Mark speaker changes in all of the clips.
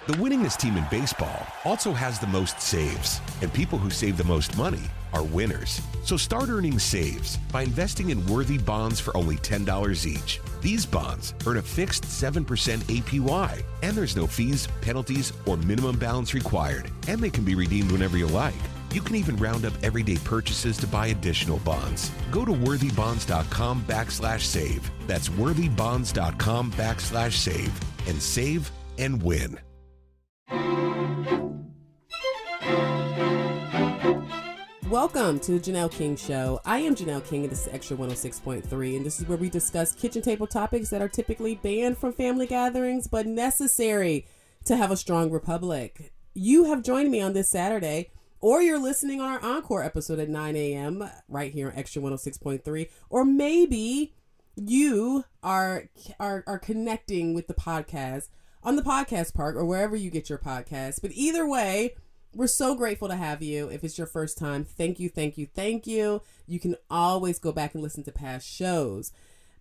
Speaker 1: The winningest team in baseball also has the most saves, and people who save the most money are winners. So start earning saves by investing in worthy bonds for only $10 each. These bonds earn a fixed 7% APY, and there's no fees, penalties, or minimum balance required, and they can be redeemed whenever you like. You can even round up everyday purchases to buy additional bonds. Go to worthybonds.com/save. That's worthybonds.com/save and save and win.
Speaker 2: Welcome to the Janelle King Show. I am Janelle King, and this is Extra 106.3, and this is where we discuss kitchen table topics that are typically banned from family gatherings, but necessary to have a strong republic. You have joined me on this Saturday, or you're listening on our encore episode at 9 a.m. right here on Extra 106.3, or maybe you are connecting with the podcast on the podcast park or wherever you get your podcasts. But either way, we're so grateful to have you. If it's your first time, thank you, thank you, thank you. You can always go back and listen to past shows.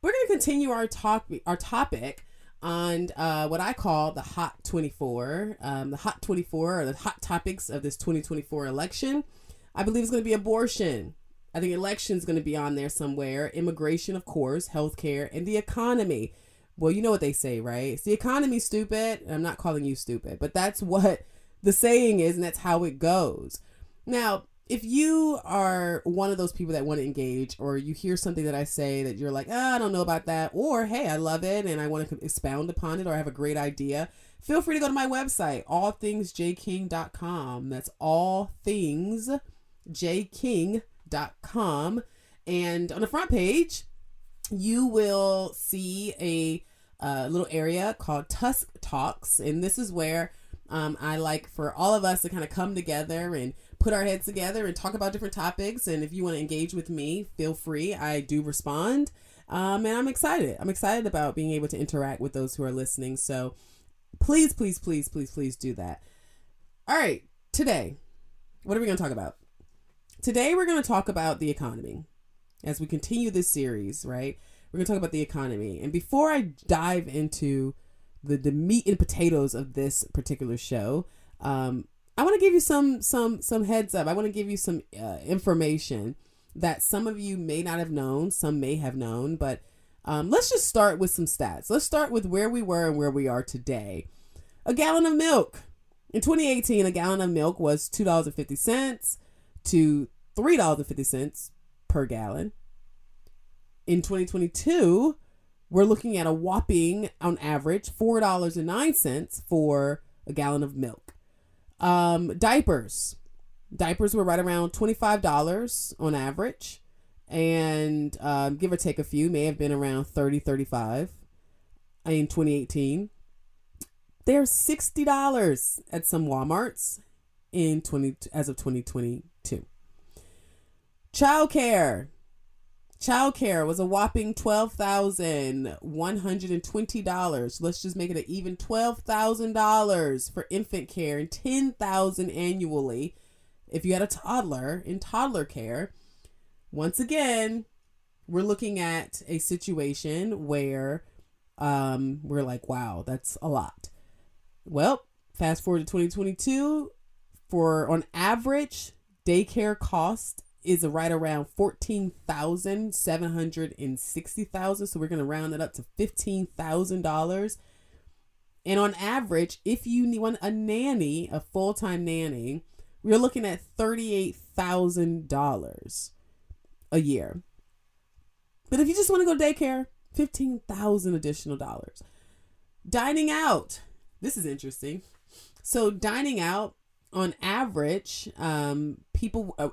Speaker 2: We're going to continue our topic on what I call the Hot 24. The Hot 24 are the hot topics of this 2024 election. I believe it's going to be abortion. I think election is going to be on there somewhere. Immigration, of course, healthcare, and the economy. Well, you know what they say, right? It's the economy, stupid. And I'm not calling you stupid, but that's what the saying is, and that's how it goes. Now, if you are one of those people that want to engage, or you hear something that I say that you're like, I don't know about that, or hey, I love it and I want to expound upon it, or I have a great idea, feel free to go to my website, allthingsjking.com. That's allthingsjking.com. And on the front page, you will see a little area called Tusk Talks. And this is where I like for all of us to kind of come together and put our heads together and talk about different topics. And if you want to engage with me, feel free. I do respond. And I'm excited. I'm excited about being able to interact with those who are listening. So please, please, please, please, please do that. All right. Today, what are we going to talk about? Today, we're going to talk about the economy as we continue this series, right? We're going to talk about the economy. And before I dive into the meat and potatoes of this particular show, I want to give you some heads up. I want to give you some information that some of you may not have known, some may have known, but let's just start with some stats. Let's start with where we were and where we are today. A gallon of milk. In 2018, a gallon of milk was $2.50 to $3.50 per gallon. In 2022, we're looking at a whopping, on average, $4.09 for a gallon of milk. Diapers were right around $25 on average, and give or take a few, may have been around $30-$35 in 2018. They're $60 at some Walmarts as of 2022. Childcare was a whopping $12,120. Let's just make it an even $12,000 for infant care and $10,000 annually if you had a toddler in toddler care. Once again, we're looking at a situation where we're like, wow, that's a lot. Well, fast forward to 2022, on average, daycare cost is right around $14,760. So we're going to round it up to $15,000. And on average, if you want a nanny, a full-time nanny, we're looking at $38,000 a year. But if you just want to go to daycare, $15,000 additional dollars. Dining out. This is interesting. So dining out, on average, an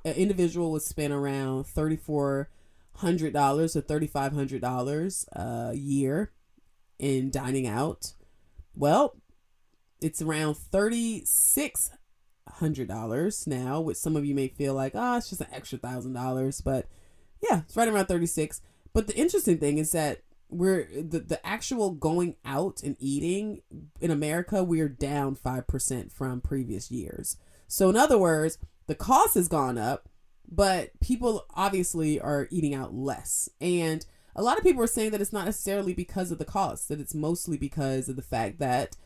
Speaker 2: individual would spend around $3,400 to $3,500 a year in dining out. Well, it's around $3,600 now, which some of you may feel like, it's just an extra $1,000, but yeah, it's right around 36. But the interesting thing is that the actual going out and eating in America, we're down 5% from previous years. So in other words, the cost has gone up, but people obviously are eating out less. And a lot of people are saying that it's not necessarily because of the cost, that it's mostly because of the fact that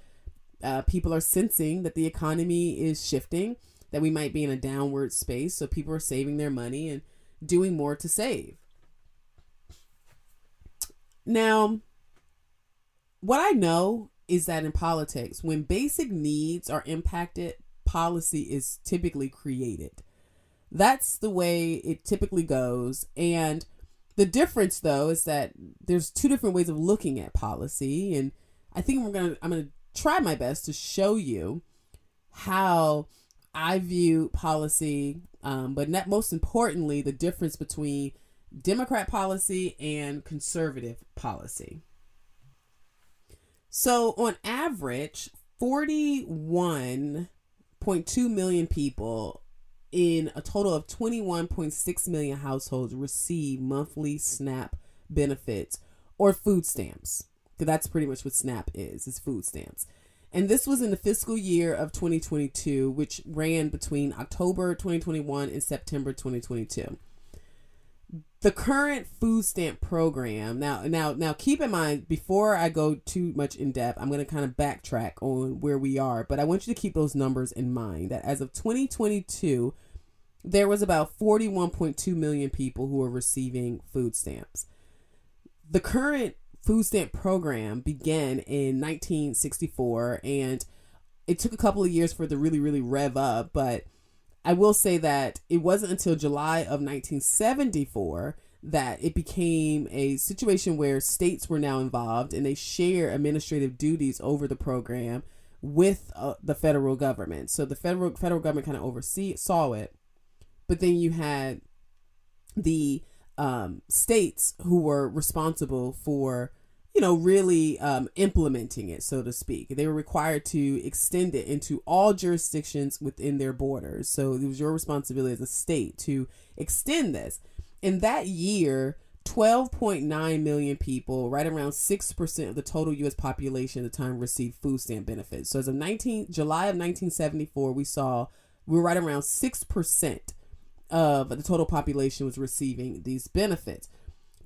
Speaker 2: people are sensing that the economy is shifting, that we might be in a downward space. So people are saving their money and doing more to save. Now, what I know is that in politics, when basic needs are impacted, policy is typically created. That's the way it typically goes. And the difference, though, is that there's two different ways of looking at policy. And I think I'm going to try my best to show you how I view policy, but not most importantly, the difference between Democrat policy and conservative policy. So on average, 41.2 million people in a total of 21.6 million households receive monthly SNAP benefits or food stamps. Because that's pretty much what SNAP is food stamps. And this was in the fiscal year of 2022, which ran between October 2021 and September 2022. The current food stamp program, now keep in mind, before I go too much in depth, I'm going to kind of backtrack on where we are, but I want you to keep those numbers in mind, that as of 2022, there was about 41.2 million people who are receiving food stamps. The current food stamp program began in 1964, and it took a couple of years for it to really rev up, but I will say that it wasn't until July of 1974 that it became a situation where states were now involved and they share administrative duties over the program with the federal government. So the federal government kind of saw it, but then you had the states who were responsible for really implementing it, so to speak. They were required to extend it into all jurisdictions within their borders. So it was your responsibility as a state to extend this. In that year, 12.9 million people, right around 6% of the total U.S. population at the time, received food stamp benefits. So as of July of 1974, we were right around 6% of the total population was receiving these benefits.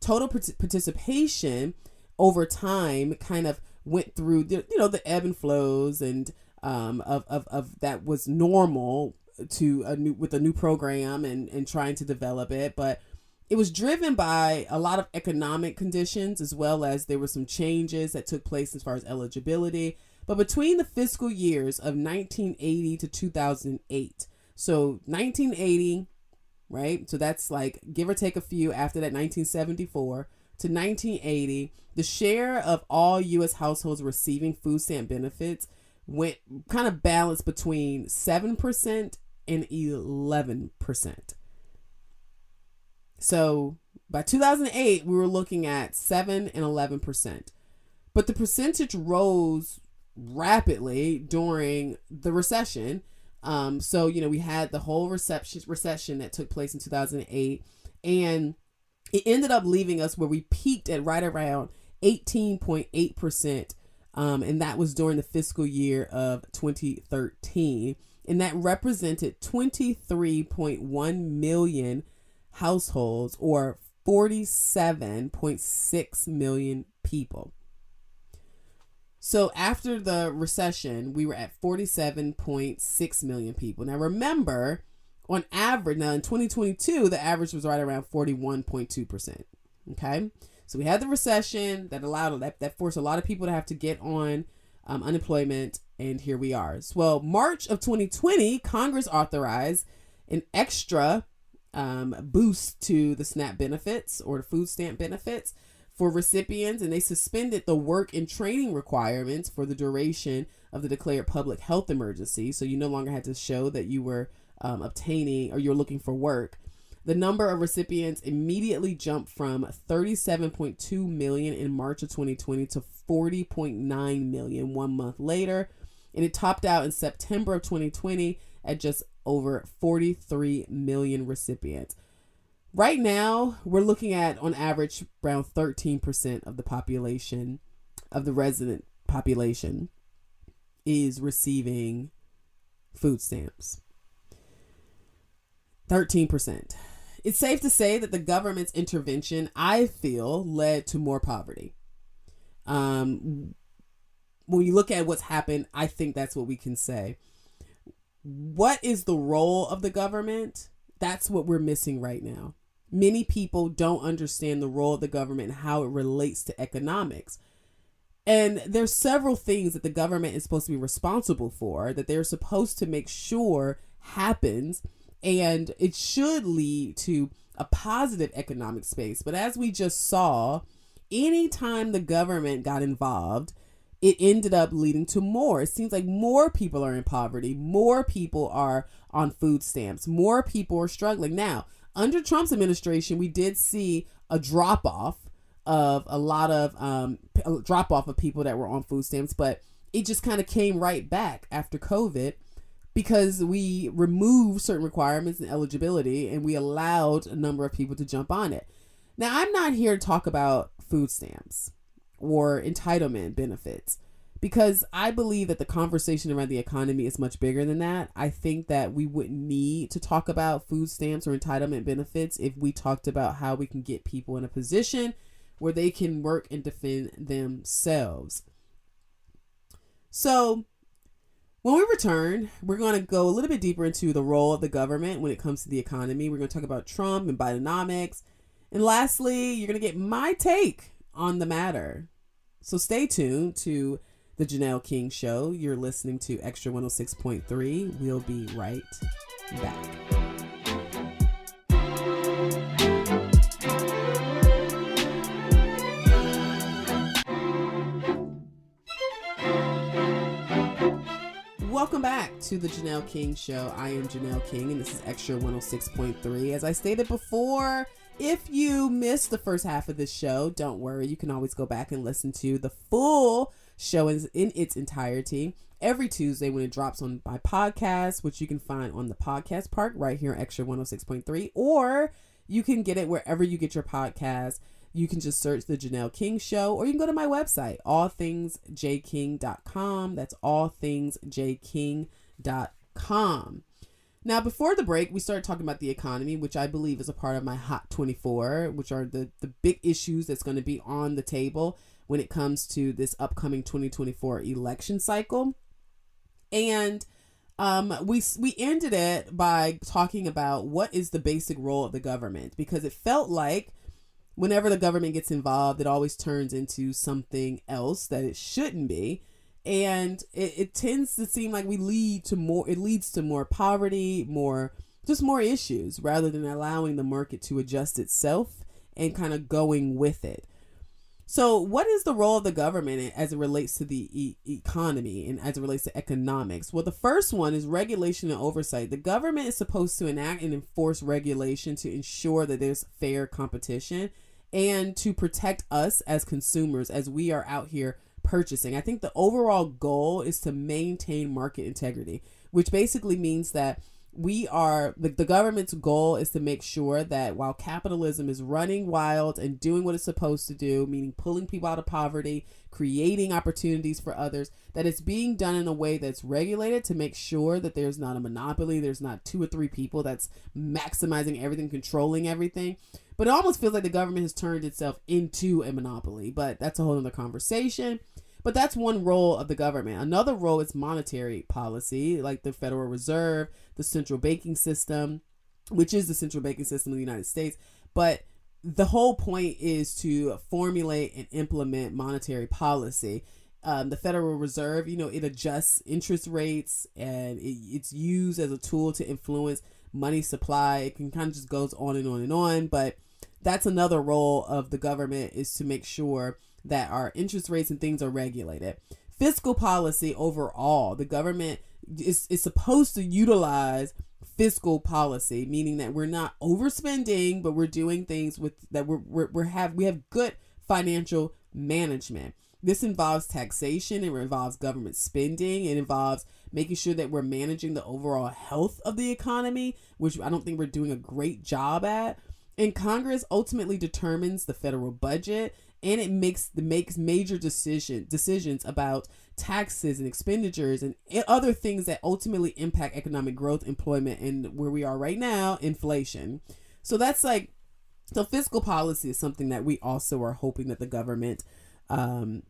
Speaker 2: Total participation over time kind of went through the ebb and flows, and of that was normal with a new program and trying to develop it, but it was driven by a lot of economic conditions, as well as there were some changes that took place as far as eligibility. But between the fiscal years of 1980 to 2008, so 1980, right? So that's like give or take a few after that, 1974 to 1980, the share of all U.S. households receiving food stamp benefits went kind of balanced between 7% and 11%. So by 2008, we were looking at 7 and 11%. But the percentage rose rapidly during the recession. So, we had the whole recession that took place in 2008, and it ended up leaving us where we peaked at right around 18.8%. And that was during the fiscal year of 2013. And that represented 23.1 million households, or 47.6 million people. So after the recession, we were at 47.6 million people. Now remember, on average, now in 2022, the average was right around 41.2%. Okay. So we had the recession that forced a lot of people to have to get on unemployment. And here we are. So, well, March of 2020, Congress authorized an extra boost to the SNAP benefits, or the food stamp benefits, for recipients, and they suspended the work and training requirements for the duration of the declared public health emergency. So you no longer had to show that you were obtaining or you're looking for work. The number of recipients immediately jumped from 37.2 million in March of 2020 to 40.9 million 1 month later. And it topped out in September of 2020 at just over 43 million recipients. Right now, we're looking at, on average, around 13% of the population, of the resident population, is receiving food stamps. 13%. It's safe to say that the government's intervention, I feel, led to more poverty. when you look at what's happened, I think that's what we can say. What is the role of the government? That's what we're missing right now. Many people don't understand the role of the government and how it relates to economics. And there's several things that the government is supposed to be responsible for, that they're supposed to make sure happens, and it should lead to a positive economic space. But as we just saw, anytime the government got involved, it ended up leading to more. It seems like more people are in poverty, more people are on food stamps, more people are struggling. Now, under Trump's administration, we did see a drop-off of people that were on food stamps, but it just kind of came right back after COVID because we removed certain requirements and eligibility and we allowed a number of people to jump on it. Now, I'm not here to talk about food stamps or entitlement benefits because I believe that the conversation around the economy is much bigger than that. I think that we wouldn't need to talk about food stamps or entitlement benefits if we talked about how we can get people in a position where they can work and defend themselves. So when we return, we're going to go a little bit deeper into the role of the government when it comes to the economy. We're going to talk about Trump and Bidenomics. And lastly, you're going to get my take on the matter. So stay tuned to the Janelle King Show. You're listening to Extra 106.3. We'll be right back. Welcome back to the Janelle King Show. I am Janelle King, and this is Extra 106.3. As I stated before, if you missed the first half of this show, don't worry. You can always go back and listen to the full show in its entirety every Tuesday when it drops on my podcast, which you can find on the podcast park right here on Extra 106.3, or you can get it wherever you get your podcast. You can just search the Janelle King Show, or you can go to my website, allthingsjking.com. That's allthingsjking.com. Now, before the break, we started talking about the economy, which I believe is a part of my Hot 24, which are the big issues that's going to be on the table when it comes to this upcoming 2024 election cycle. And we ended it by talking about what is the basic role of the government, because it felt like whenever the government gets involved, it always turns into something else that it shouldn't be. And it tends to seem like it leads to more poverty, more issues, rather than allowing the market to adjust itself and kind of going with it. So what is the role of the government as it relates to the economy and as it relates to economics? Well, the first one is regulation and oversight. The government is supposed to enact and enforce regulation to ensure that there's fair competition and to protect us as consumers as we are out here purchasing. I think the overall goal is to maintain market integrity, which basically means that the government's goal is to make sure that while capitalism is running wild and doing what it's supposed to do, meaning pulling people out of poverty, creating opportunities for others, that it's being done in a way that's regulated to make sure that there's not a monopoly, there's not 2 or 3 people that's maximizing everything, controlling everything. But it almost feels like the government has turned itself into a monopoly, but that's a whole other conversation. But that's one role of the government. Another role is monetary policy, like the Federal Reserve, the central banking system, which is the central banking system of the United States. But the whole point is to formulate and implement monetary policy. The Federal Reserve, it adjusts interest rates and it's used as a tool to influence money supply. It can kind of just goes on and on and on. But that's another role of the government, is to make sure that our interest rates and things are regulated. Fiscal policy overall, the government is supposed to utilize fiscal policy, meaning that we're not overspending, but we're doing things with that we have good financial management. This involves taxation, it involves government spending, it involves making sure that we're managing the overall health of the economy, which I don't think we're doing a great job at. And Congress ultimately determines the federal budget, and it makes major decisions about taxes and expenditures and other things that ultimately impact economic growth, employment, and where we are right now, inflation. So fiscal policy is something that we also are hoping that the government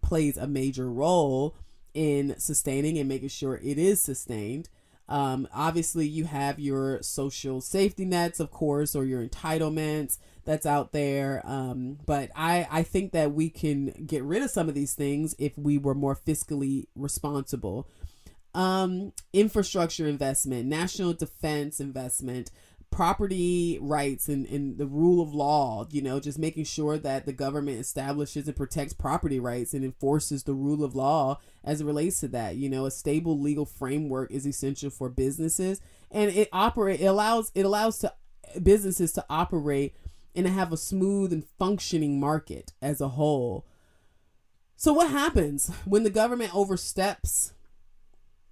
Speaker 2: plays a major role in sustaining and making sure it is sustained. Obviously, you have your social safety nets, of course, or your entitlements that's out there. But I think that we can get rid of some of these things if we were more fiscally responsible. Infrastructure investment, national defense investment, property rights and the rule of law, just making sure that the government establishes and protects property rights and enforces the rule of law as it relates to that. A stable legal framework is essential for businesses, and it allows businesses to operate and to have a smooth and functioning market as a whole. So what happens when the government oversteps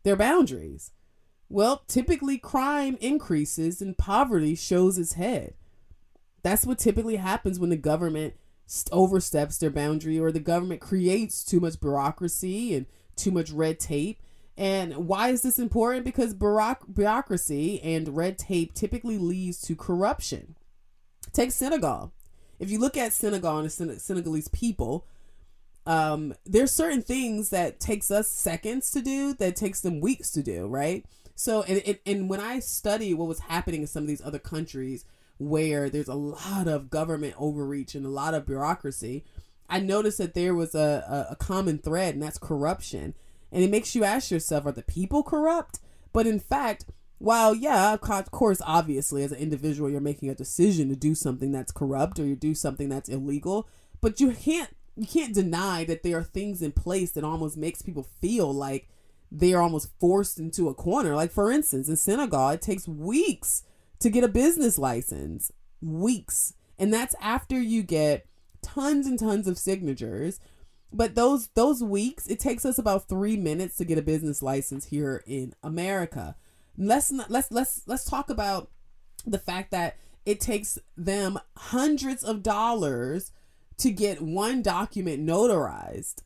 Speaker 2: their boundaries? Well, typically crime increases and poverty shows its head. That's what typically happens when the government oversteps their boundary, or the government creates too much bureaucracy and too much red tape. And why is this important? Because bureaucracy and red tape typically leads to corruption. Take Senegal. If you look at Senegal and the Senegalese people, there's certain things that takes us seconds to do that takes them weeks to do, right? So, and when I study what was happening in some of these other countries where there's a lot of government overreach and a lot of bureaucracy, I noticed that there was a common thread, and that's corruption. And it makes you ask yourself, are the people corrupt? But in fact, while, yeah, of course, obviously, as an individual, you're making a decision to do something that's corrupt or you do something that's illegal, but you can't deny that there are things in place that almost makes people feel like they are almost forced into a corner. Like, for instance, in Senegal, it takes weeks to get a business license. Weeks. And that's after you get tons and tons of signatures. But those weeks, it takes us about 3 minutes to get a business license here in America. Let's talk about the fact that it takes them hundreds of dollars to get one document notarized.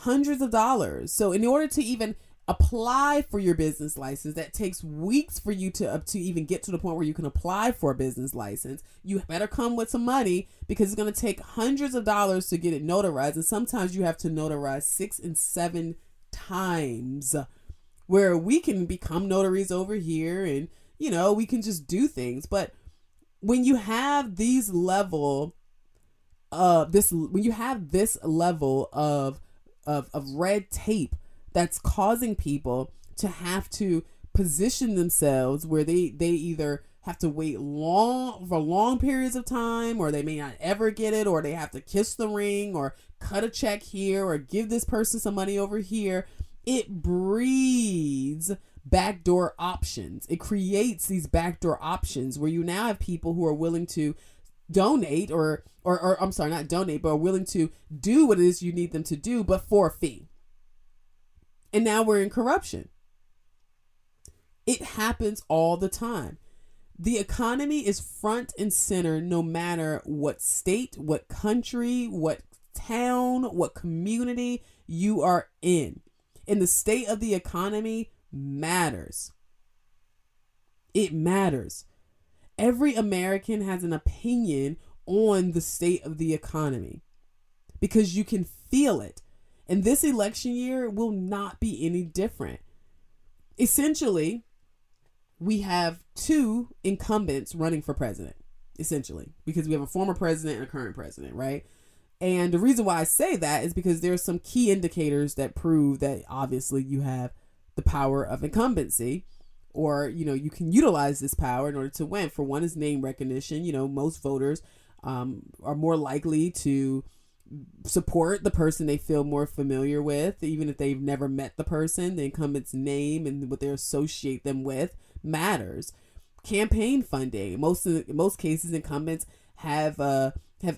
Speaker 2: Hundreds of dollars. So in order to even apply for your business license, that takes weeks for you to even get to the point where you can apply for a business license. You better come with some money, because it's going to take hundreds of dollars to get it notarized. And sometimes you have to notarize 6 and 7 times, where we can become notaries over here and, we can just do things. But when you have this level of red tape that's causing people to have to position themselves where they either have to wait for long periods of time, or they may not ever get it, or they have to kiss the ring or cut a check here or give this person some money over here. It breeds backdoor options. It creates these backdoor options where you now have people who are willing to donate or I'm sorry, not donate, but are willing to do what it is you need them to do, but for a fee. And now we're in corruption. It happens all the time. The economy is front and center no matter what state, what country, what town, what community you are in. And the state of the economy matters. It matters. Every American has an opinion on the state of the economy because you can feel it. And this election year will not be any different. Essentially, we have 2 incumbents running for president, essentially, because we have a former president and a current president, right? And the reason why I say that is because there are some key indicators that prove that obviously you have the power of incumbency, or, you can utilize this power in order to win. For one is name recognition. Most voters are more likely to support the person they feel more familiar with, even if they've never met the person. The incumbent's name and what they associate them with matters. Campaign funding. Most cases, incumbents have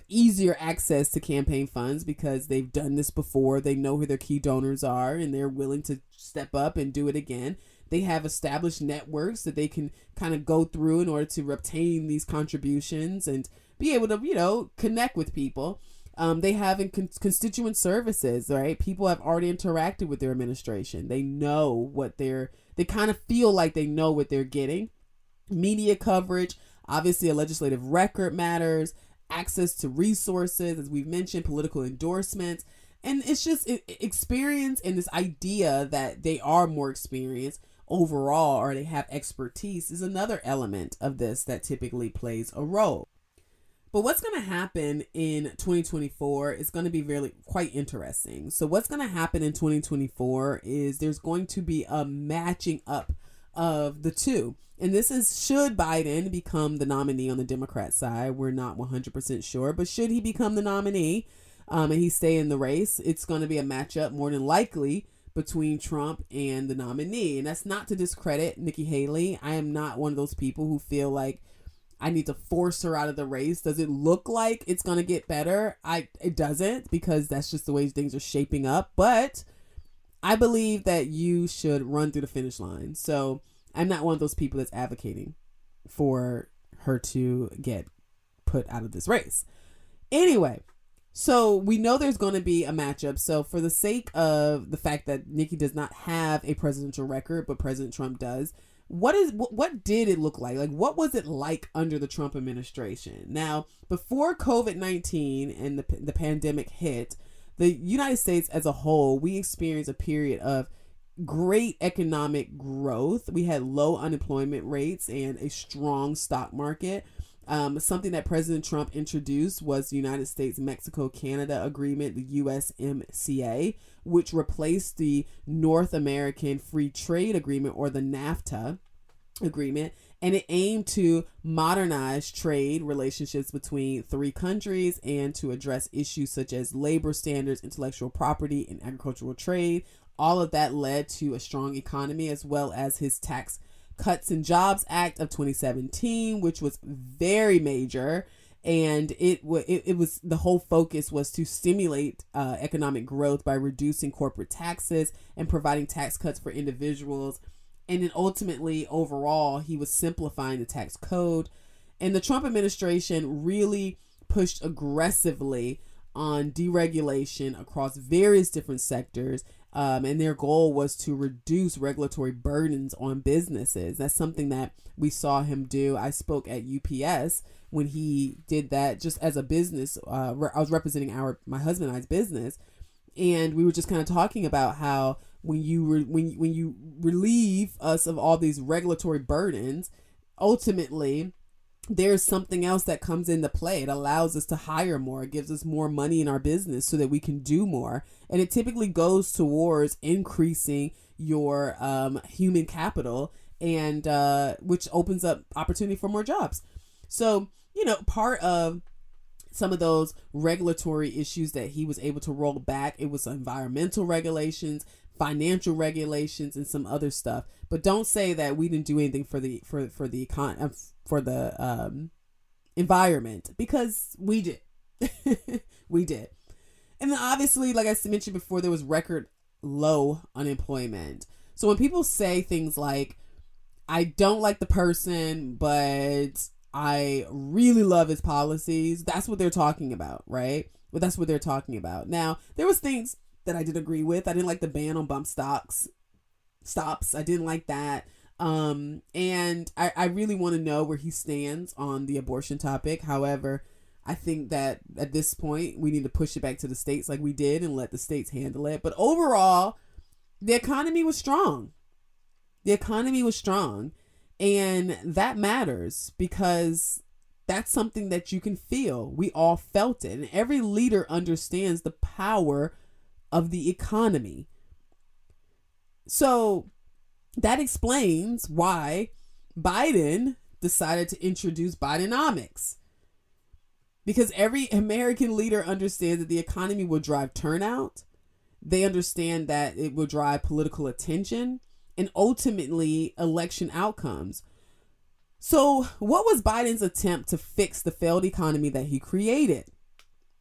Speaker 2: easier access to campaign funds because they've done this before. They know who their key donors are, and they're willing to step up and do it again. They have established networks that they can kind of go through in order to obtain these contributions and be able to, connect with people. They have constituent services, right? People have already interacted with their administration. They know they kind of feel like they know what they're getting. Media coverage, obviously a legislative record matters, access to resources, as we've mentioned, political endorsements. And it's just experience, and this idea that they are more experienced overall, or they have expertise, is another element of this that typically plays a role. But what's going to happen in 2024 is going to be really quite interesting. So what's going to happen in 2024 is there's going to be a matching up of the two. And this is, should Biden become the nominee on the Democrat side, we're not 100% sure, but should he become the nominee and he stay in the race, it's going to be a matchup more than likely between Trump and the nominee. And that's not to discredit Nikki Haley. I am not one of those people who feel like I need to force her out of the race. Does it look like it's going to get better? It doesn't, because that's just the way things are shaping up. But I believe that you should run through the finish line. So I'm not one of those people that's advocating for her to get put out of this race. Anyway, so we know there's going to be a matchup. So for the sake of the fact that Nikki does not have a presidential record, but President Trump does, what did it look like? Like, what was it like under the Trump administration? Now, before COVID-19 and the pandemic hit, the United States as a whole, we experienced a period of great economic growth. We had low unemployment rates and a strong stock market. Something that President Trump introduced was the United States-Mexico-Canada Agreement, the USMCA, which replaced the North American Free Trade Agreement, or the NAFTA agreement, and it aimed to modernize trade relationships between three countries and to address issues such as labor standards, intellectual property, and agricultural trade. All of that led to a strong economy, as well as his Tax Cuts and Jobs Act of 2017, which was very major. And it was, the whole focus was to stimulate economic growth by reducing corporate taxes and providing tax cuts for individuals. And then ultimately, overall, he was simplifying the tax code. And the Trump administration really pushed aggressively on deregulation across various different sectors. And their goal was to reduce regulatory burdens on businesses. That's something that we saw him do. I spoke at UPS when he did that, just as a business. I was representing my husband and I's business, and we were just kind of talking about how when you relieve us of all these regulatory burdens, ultimately there's something else that comes into play. It allows us to hire more. It gives us more money in our business so that we can do more. And it typically goes towards increasing your human capital, and which opens up opportunity for more jobs. So, part of some of those regulatory issues that he was able to roll back, it was environmental regulations, financial regulations, and some other stuff. But don't say that we didn't do anything for the environment, because we did. We did. And then obviously, like I mentioned before, there was record low unemployment. So when people say things like, I don't like the person, but I really love his policies, that's what they're talking about, right? Well, that's what they're talking about. Now, there was things that I did agree with. I didn't like the ban on bump stops. I didn't like that. And I really want to know where he stands on the abortion topic. However, I think that at this point, we need to push it back to the states like we did and let the states handle it. But overall, the economy was strong. And that matters, because that's something that you can feel. We all felt it. And every leader understands the power of the economy. So that explains why Biden decided to introduce Bidenomics. Because every American leader understands that the economy will drive turnout. They understand that it will drive political attention and ultimately election outcomes. So what was Biden's attempt to fix the failed economy that he created?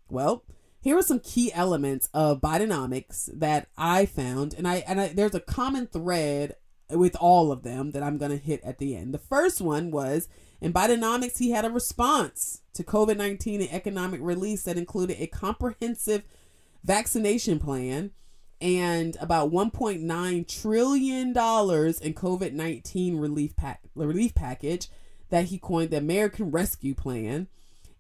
Speaker 2: Well, here are some key elements of Bidenomics that I found, and there's a common thread with all of them that I'm going to hit at the end. The first one was, in Bidenomics, he had a response to COVID-19 and economic release that included a comprehensive vaccination plan and about $1.9 trillion in COVID-19 relief package that he coined the American Rescue Plan.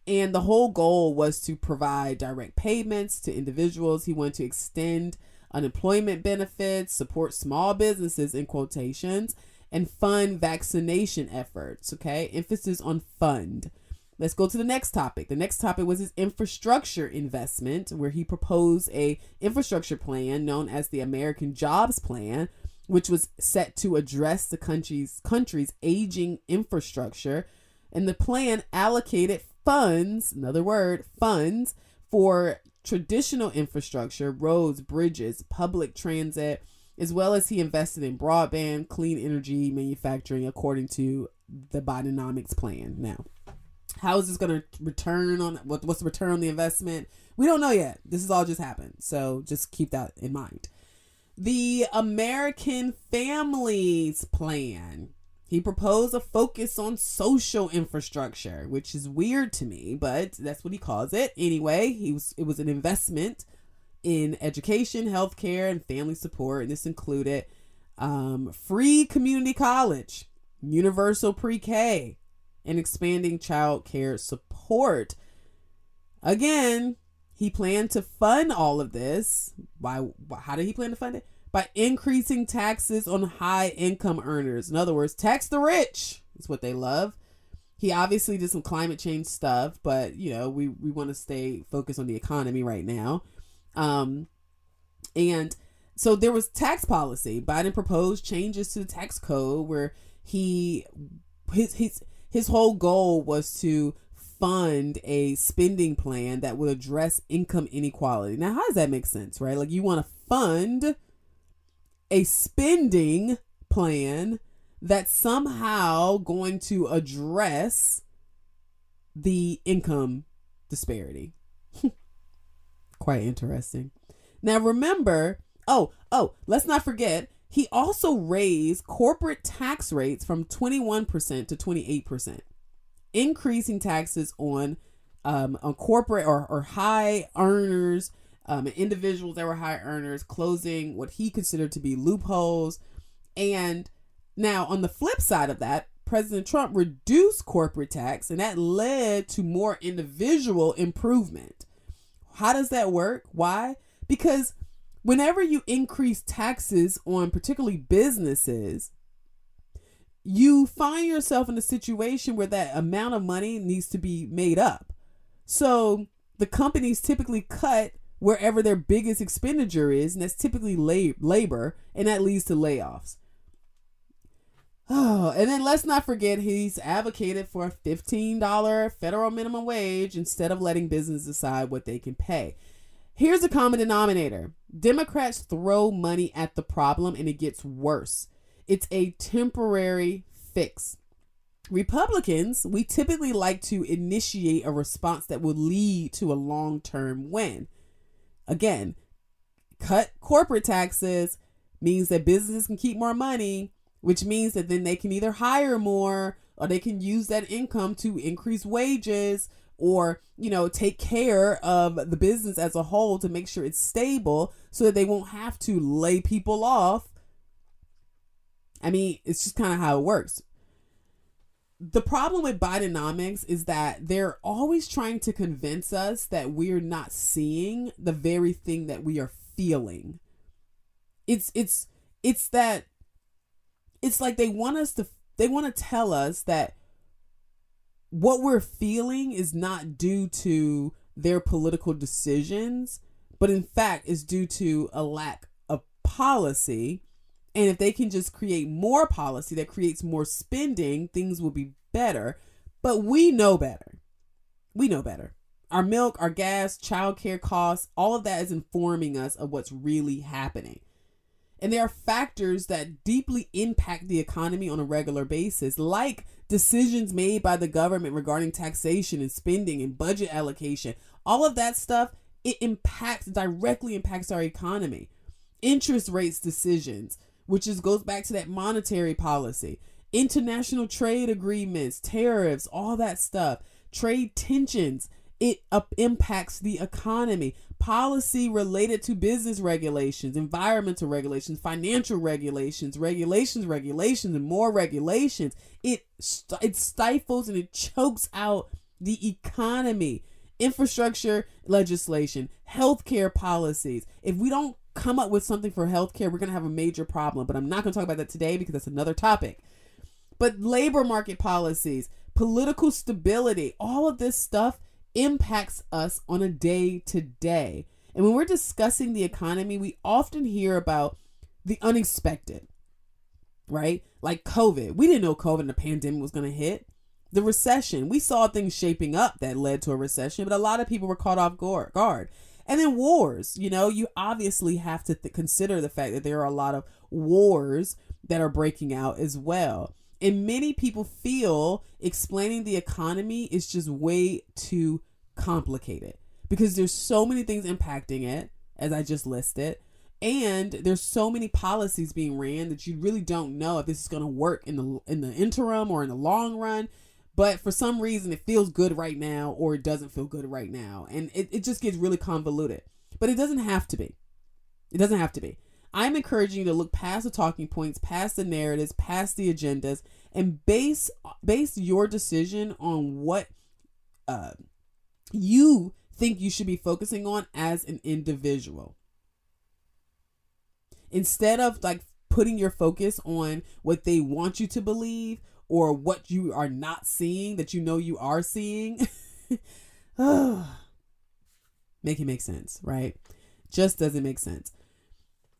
Speaker 2: And the whole goal was to provide direct payments to individuals. He wanted to extend unemployment benefits, support small businesses in quotations, and fund vaccination efforts. Okay, emphasis on fund. Let's go to the next topic. The next topic was his infrastructure investment, where he proposed a infrastructure plan known as the American Jobs Plan, which was set to address the country's aging infrastructure. And the plan allocated funds, another word, funds, for traditional infrastructure, roads, bridges, public transit, as well as he invested in broadband, clean energy, manufacturing, according to the Bidenomics plan. Now, how is this going to return on, what's the return on the investment? We don't know yet. This has all just happened. So just keep that in mind. The American Families Plan. He proposed a focus on social infrastructure, which is weird to me, but that's what he calls it. Anyway, it was an investment in education, healthcare, and family support. And this included free community college, universal pre-K, and expanding child care support. Again, he planned to fund all of this. How did he plan to fund it? By increasing taxes on high income earners. In other words, tax the rich is what they love. He obviously did some climate change stuff, but we want to stay focused on the economy right now. And so there was tax policy. Biden proposed changes to the tax code where his whole goal was to fund a spending plan that would address income inequality. Now, how does that make sense, right? Like, you want to fund a spending plan that's somehow going to address the income disparity. Quite interesting. Now, remember, let's not forget, he also raised corporate tax rates from 21% to 28%, increasing taxes on corporate or high earners, individuals that were high earners, closing what he considered to be loopholes. And now on the flip side of that, President Trump reduced corporate tax, and that led to more individual improvement. How does that work? Why? Because whenever you increase taxes on particularly businesses, you find yourself in a situation where that amount of money needs to be made up. So the companies typically cut wherever their biggest expenditure is, and that's typically labor, and that leads to layoffs. Oh, and then let's not forget he's advocated for a $15 federal minimum wage instead of letting businesses decide what they can pay. Here's a common denominator. Democrats throw money at the problem and it gets worse. It's a temporary fix. Republicans, we typically like to initiate a response that will lead to a long-term win. Again, cut corporate taxes means that businesses can keep more money, which means that then they can either hire more or they can use that income to increase wages or, take care of the business as a whole to make sure it's stable so that they won't have to lay people off. I mean, it's just kind of how it works. The problem with Bidenomics is that they're always trying to convince us that we're not seeing the very thing that we are feeling. It's like they want to tell us that what we're feeling is not due to their political decisions, but in fact is due to a lack of policy. And if they can just create more policy that creates more spending, things will be better. But we know better. We know better. Our milk, our gas, childcare costs, all of that is informing us of what's really happening. And there are factors that deeply impact the economy on a regular basis, like decisions made by the government regarding taxation and spending and budget allocation. All of that stuff, it directly impacts our economy. Interest rates decisions, which goes back to that monetary policy, international trade agreements, tariffs, all that stuff, trade tensions, it impacts the economy. Policy related to business regulations, environmental regulations, financial regulations, and more regulations. It stifles and it chokes out the economy, infrastructure legislation, healthcare policies. If we don't come up with something for healthcare, we're going to have a major problem. But I'm not going to talk about that today because that's another topic. But labor market policies, political stability, all of this stuff impacts us on a day-to-day. And when we're discussing the economy, we often hear about the unexpected, right? Like COVID. We didn't know COVID and the pandemic was going to hit. The recession. We saw things shaping up that led to a recession, but a lot of people were caught off guard. And then wars. You obviously have to consider the fact that there are a lot of wars that are breaking out as well. And many people feel explaining the economy is just way too complicated because there's so many things impacting it, as I just listed. And there's so many policies being ran that you really don't know if this is going to work in the interim or in the long run. But for some reason, it feels good right now or it doesn't feel good right now. And it just gets really convoluted. But it doesn't have to be. It doesn't have to be. I'm encouraging you to look past the talking points, past the narratives, past the agendas, and base your decision on what you think you should be focusing on as an individual. Instead of like putting your focus on what they want you to believe or what you are not seeing that you know you are seeing, make it make sense, right? Just doesn't make sense.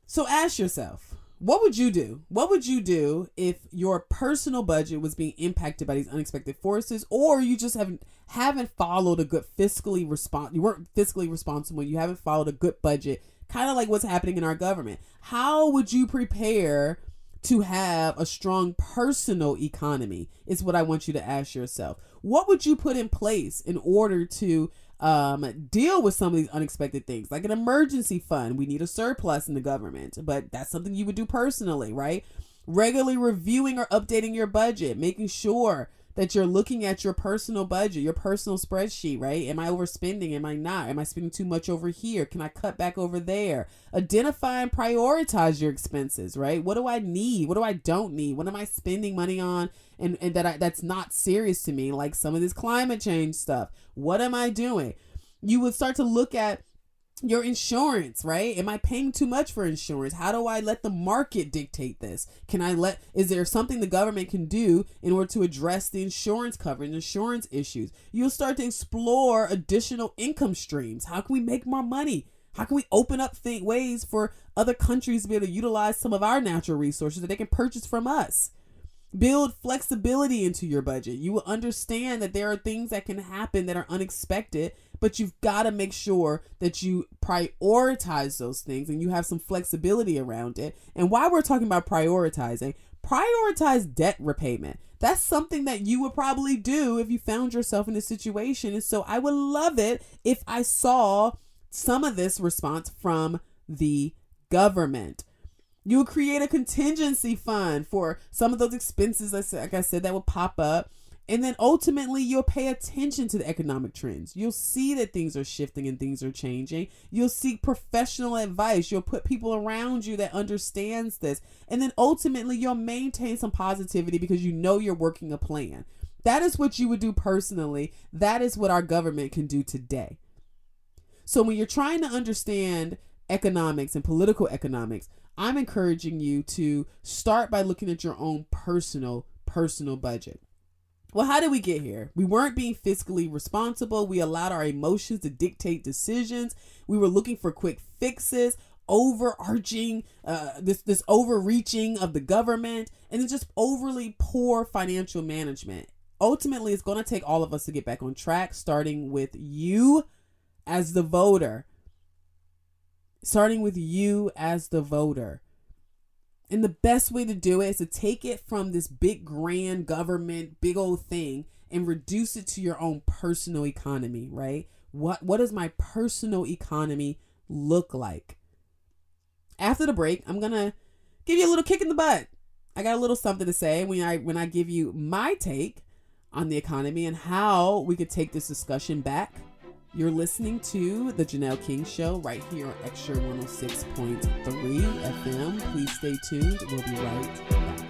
Speaker 2: So ask yourself, what would you do? What would you do if your personal budget was being impacted by these unexpected forces, or you just haven't followed a good you weren't fiscally responsible, you haven't followed a good budget, kind of like what's happening in our government? How would you prepare to have a strong personal economy is what I want you to ask yourself. What would you put in place in order to deal with some of these unexpected things, like an emergency fund? We need a surplus in the government, but that's something you would do personally, right? Regularly reviewing or updating your budget, making sure that you're looking at your personal budget, your personal spreadsheet, right? Am I overspending? Am I not? Am I spending too much over here? Can I cut back over there? Identify and prioritize your expenses, right? What do I need? What do I don't need? What am I spending money on and that's not serious to me? Like some of this climate change stuff. What am I doing? You would start to look at your insurance, right? Am I paying too much for insurance? How do I let the market dictate this? Is there something the government can do in order to address the insurance coverage, insurance issues? You'll start to explore additional income streams. How can we make more money? How can we open up ways for other countries to be able to utilize some of our natural resources that they can purchase from us? Build flexibility into your budget. You will understand that there are things that can happen that are unexpected, but you've got to make sure that you prioritize those things and you have some flexibility around it. And while we're talking about prioritizing, prioritize debt repayment. That's something that you would probably do if you found yourself in this situation. And so I would love it if I saw some of this response from the government. You'll create a contingency fund for some of those expenses, like I said, that will pop up. And then ultimately, you'll pay attention to the economic trends. You'll see that things are shifting and things are changing. You'll seek professional advice. You'll put people around you that understands this. And then ultimately, you'll maintain some positivity because you know you're working a plan. That is what you would do personally. That is what our government can do today. So when you're trying to understand economics and political economics, I'm encouraging you to start by looking at your own personal budget. Well, how did we get here? We weren't being fiscally responsible. We allowed our emotions to dictate decisions. We were looking for quick fixes, overreaching of the government, and then just overly poor financial management. Ultimately, it's going to take all of us to get back on track, starting with you as the voter. And the best way to do it is to take it from this big, grand government, big old thing and reduce it to your own personal economy, right? What does my personal economy look like? After the break, I'm going to give you a little kick in the butt. I got a little something to say when I give you my take on the economy and how we could take this discussion back. You're listening to The Janelle King Show right here on Extra 106.3 FM. Please stay tuned. We'll be right back.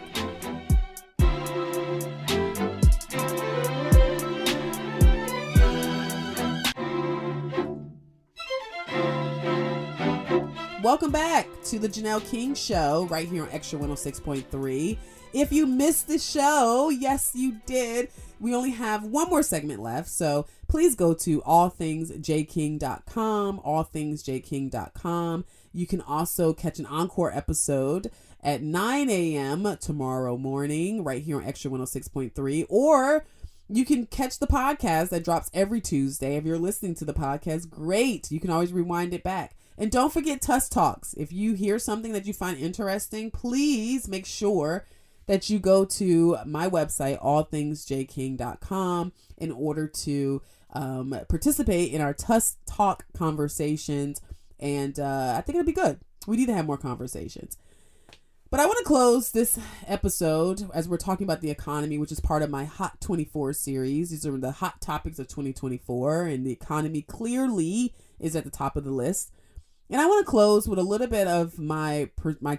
Speaker 2: welcome back to the Janelle King Show right here on Extra 106.3. If you missed the show, yes, you did. We only have one more segment left, so please go to allthingsjking.com, allthingsjking.com. You can also catch an encore episode at 9 a.m. tomorrow morning right here on Extra 106.3, or you can catch the podcast that drops every Tuesday. If you're listening to the podcast, great. You can always rewind it back. And don't forget Tusk Talks. If you hear something that you find interesting, please make sure that you go to my website, allthingsjking.com, in order to participate in our Tusk Talk conversations. And I think it'll be good. We need to have more conversations. But I want to close this episode as we're talking about the economy, which is part of my Hot 24 series. These are the hot topics of 2024, and the economy clearly is at the top of the list. And I want to close with a little bit of my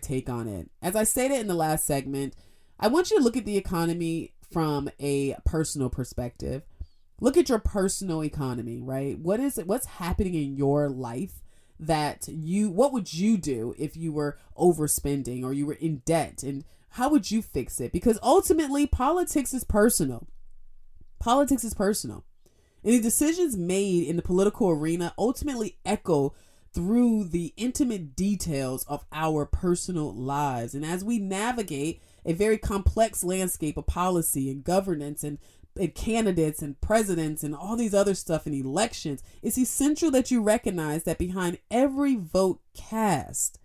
Speaker 2: take on it. As I stated in the last segment, I want you to look at the economy from a personal perspective. Look at your personal economy, right? What's happening in your life? What would you do if you were overspending or you were in debt, and how would you fix it? Because ultimately politics is personal. Politics is personal. And the decisions made in the political arena ultimately echo through the intimate details of our personal lives. And as we navigate a very complex landscape of policy and governance and candidates and presidents and all these other stuff in elections, it's essential that you recognize that behind every vote cast,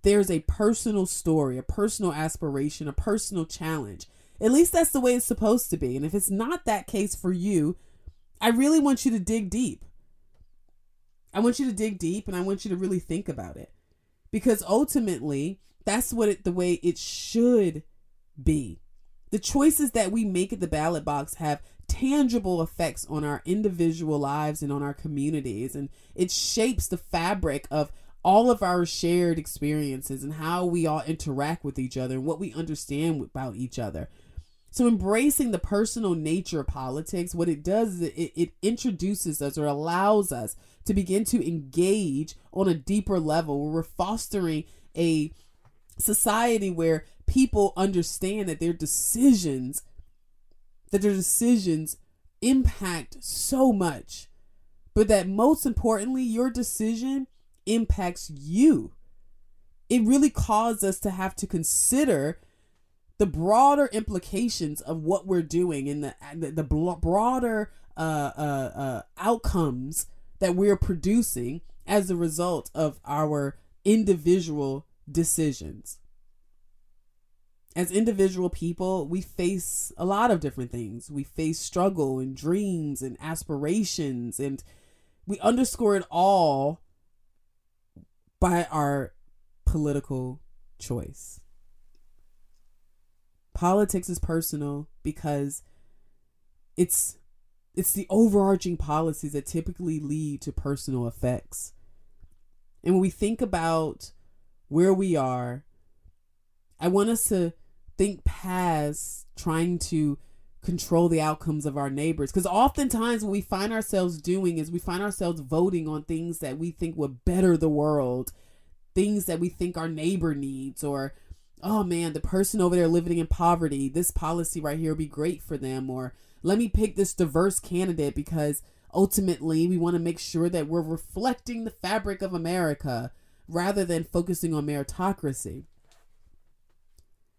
Speaker 2: there's a personal story, a personal aspiration, a personal challenge. At least that's the way it's supposed to be. And if it's not that case for you, I really want you to dig deep. I want you to dig deep, and I want you to really think about it, because ultimately that's the way it should be. The choices that we make at the ballot box have tangible effects on our individual lives and on our communities. And it shapes the fabric of all of our shared experiences and how we all interact with each other and what we understand about each other. So embracing the personal nature of politics, what it does is it introduces us or allows us to begin to engage on a deeper level, where we're fostering a society where people understand that their decisions impact so much, but that most importantly, your decision impacts you. It really caused us to have to consider the broader implications of what we're doing and the broader outcomes that we're producing as a result of our individual decisions. As individual people, we face a lot of different things. We face struggle and dreams and aspirations, and we underscore it all by our political choice. Politics is personal because it's the overarching policies that typically lead to personal effects. And when we think about where we are, I want us to think past trying to control the outcomes of our neighbors. Because oftentimes what we find ourselves doing is we find ourselves voting on things that we think would better the world, things that we think our neighbor needs, or, oh man, the person over there living in poverty, this policy right here would be great for them, or let me pick this diverse candidate because ultimately we want to make sure that we're reflecting the fabric of America rather than focusing on meritocracy.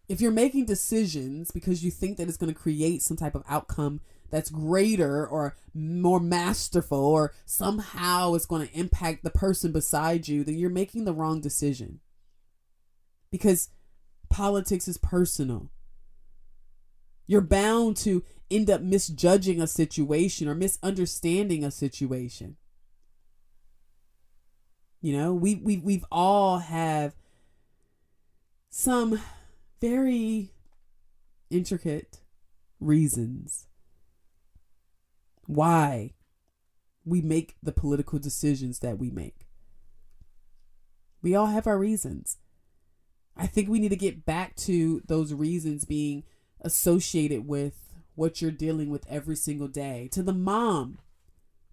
Speaker 2: If you're making decisions because you think that it's going to create some type of outcome that's greater or more masterful, or somehow it's going to impact the person beside you, then you're making the wrong decision. Because politics is personal. You're bound to end up misjudging a situation or misunderstanding a situation. You know, we've all have some very intricate reasons why we make the political decisions that we make. We all have our reasons. I think we need to get back to those reasons being associated with what you're dealing with every single day. To the mom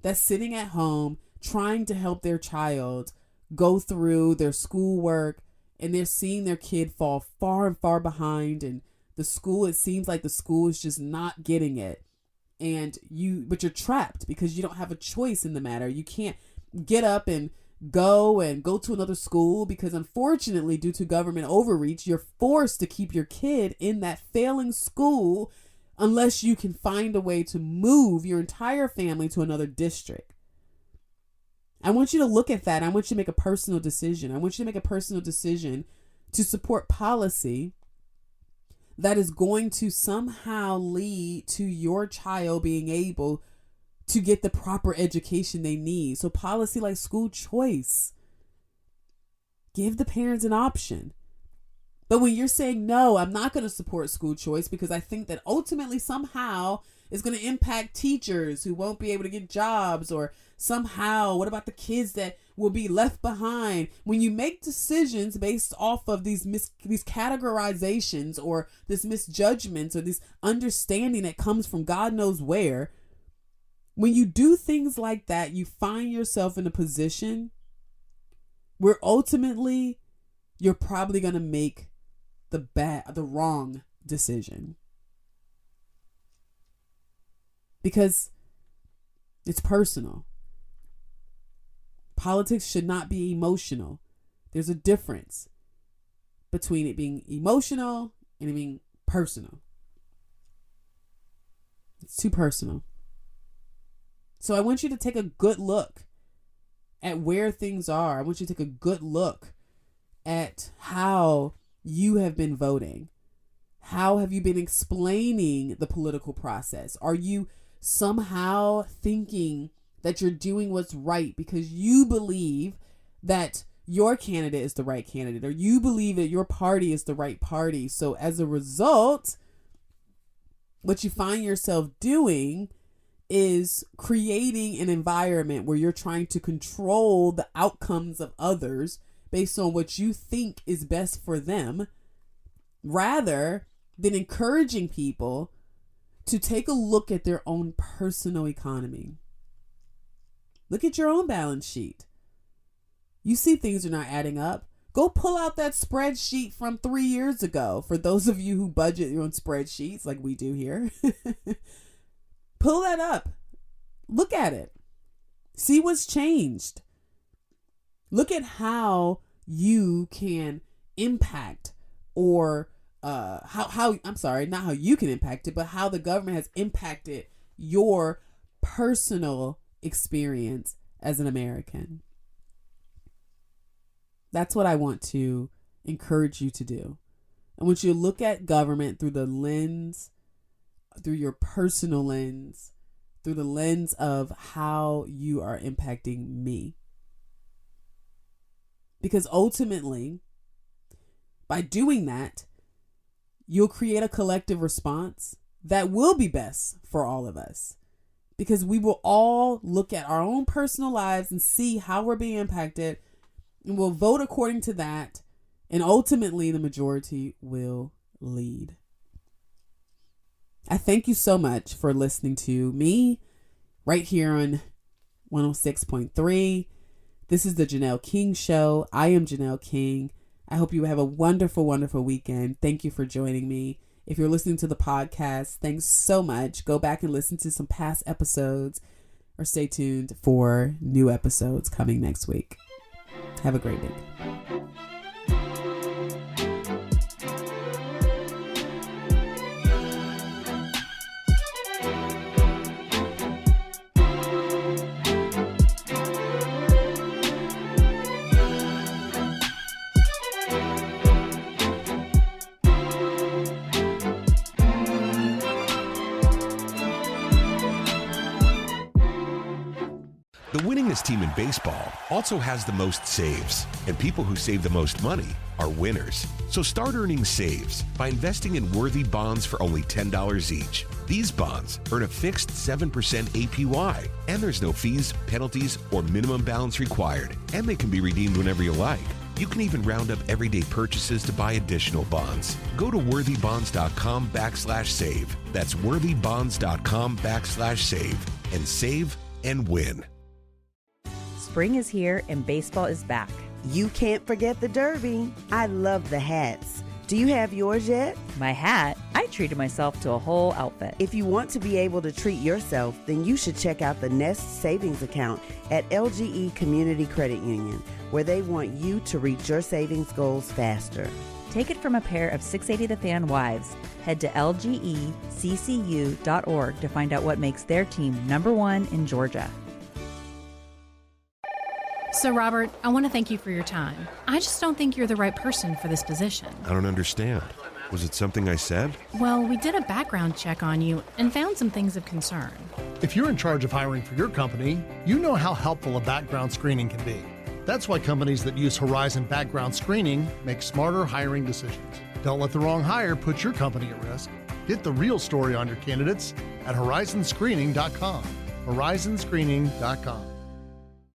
Speaker 2: that's sitting at home trying to help their child go through their schoolwork and they're seeing their kid fall far and far behind, and it seems like the school is just not getting it. But you're trapped because you don't have a choice in the matter. You can't get up and go to another school because, unfortunately, due to government overreach, you're forced to keep your kid in that failing school unless you can find a way to move your entire family to another district. I want you to look at that. I want you to make a personal decision. I want you to make a personal decision to support policy that is going to somehow lead to your child being able to get the proper education they need. So policy like school choice. Give the parents an option. But when you're saying, no, I'm not going to support school choice because I think that ultimately somehow it's going to impact teachers who won't be able to get jobs, or somehow, what about the kids that will be left behind? When you make decisions based off of these categorizations or this misjudgments or this understanding that comes from God knows where, when you do things like that, you find yourself in a position where ultimately you're probably going to make the wrong decision. Because it's personal. Politics should not be emotional. There's a difference between it being emotional and it being personal. It's too personal. So I want you to take a good look at where things are. I want you to take a good look at how you have been voting. How have you been explaining the political process? Are you somehow thinking that you're doing what's right because you believe that your candidate is the right candidate, or you believe that your party is the right party? So as a result, what you find yourself doing is creating an environment where you're trying to control the outcomes of others based on what you think is best for them, rather than encouraging people to take a look at their own personal economy. Look at your own balance sheet. You see things are not adding up. Go pull out that spreadsheet from 3 years ago. For those of you who budget your own spreadsheets like we do here, pull that up. Look at it. See what's changed. Look at how you can impact, or not how you can impact it, but how the government has impacted your personal experience as an American. That's what I want to encourage you to do. I want you to look at government through your personal lens, through the lens of how you are impacting me. Because ultimately, by doing that, you'll create a collective response that will be best for all of us. Because we will all look at our own personal lives and see how we're being impacted, and we'll vote according to that. And ultimately, the majority will lead. I thank you so much for listening to me right here on 106.3. This is the Janelle King Show. I am Janelle King. I hope you have a wonderful, wonderful weekend. Thank you for joining me. If you're listening to the podcast, thanks so much. Go back and listen to some past episodes, or stay tuned for new episodes coming next week. Have a great day.
Speaker 1: The winningest team in baseball also has the most saves, and people who save the most money are winners. So start earning saves by investing in worthy bonds for only $10 each. These bonds earn a fixed 7% APY, and there's no fees, penalties, or minimum balance required, and they can be redeemed whenever you like. You can even round up everyday purchases to buy additional bonds. Go to worthybonds.com/save. That's worthybonds.com/save, and save and win.
Speaker 3: Spring is here and baseball is back. You can't forget the Derby. I love the hats. Do you have yours yet?
Speaker 4: My hat? I treated myself to a whole outfit.
Speaker 3: If you want to be able to treat yourself, then you should check out the Nest Savings Account at LGE Community Credit Union, where they want you to reach your savings goals faster.
Speaker 4: Take it from a pair of 680 The Fan wives. Head to lgeccu.org to find out what makes their team #1 in Georgia.
Speaker 5: So, Robert, I want to thank you for your time. I just don't think you're the right person for this position.
Speaker 1: I don't understand. Was it something I said?
Speaker 5: Well, we did a background check on you and found some things of concern.
Speaker 6: If you're in charge of hiring for your company, you know how helpful a background screening can be. That's why companies that use Horizon background screening make smarter hiring decisions. Don't let the wrong hire put your company at risk. Get the real story on your candidates at horizonscreening.com. horizonscreening.com.